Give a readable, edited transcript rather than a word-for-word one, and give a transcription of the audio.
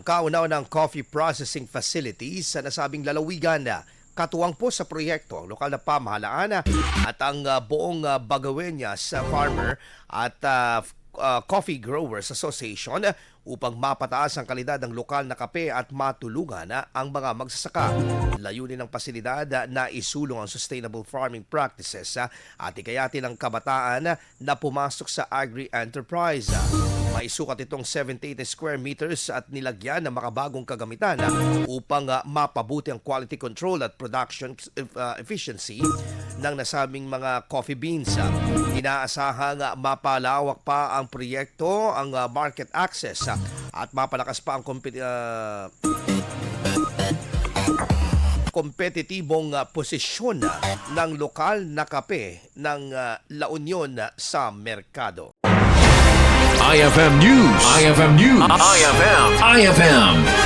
Kauna-Unahang coffee processing facilities sa nasabing lalawigan. Katuwang po sa proyekto ang lokal na pamahalaan at ang buong Bagulin sa farmer at Coffee Growers Association upang mapataas ang kalidad ng lokal na kape at matulungan ang mga magsasaka. Layunin ng pasilidad na isulong ang sustainable farming practices at ikayatin ang kabataan na pumasok sa agri-enterprise. Maisukat itong 78 square meters at nilagyan ng makabagong kagamitan upang mapabuti ang quality control at production efficiency ng nasabing mga coffee beans. Inaasahang mapalawak pa ang proyekto, ang market access at mapalakas pa ang kompetitibong posisyon ng lokal na kape ng La Union sa merkado. IFM News. IFM News. IFM.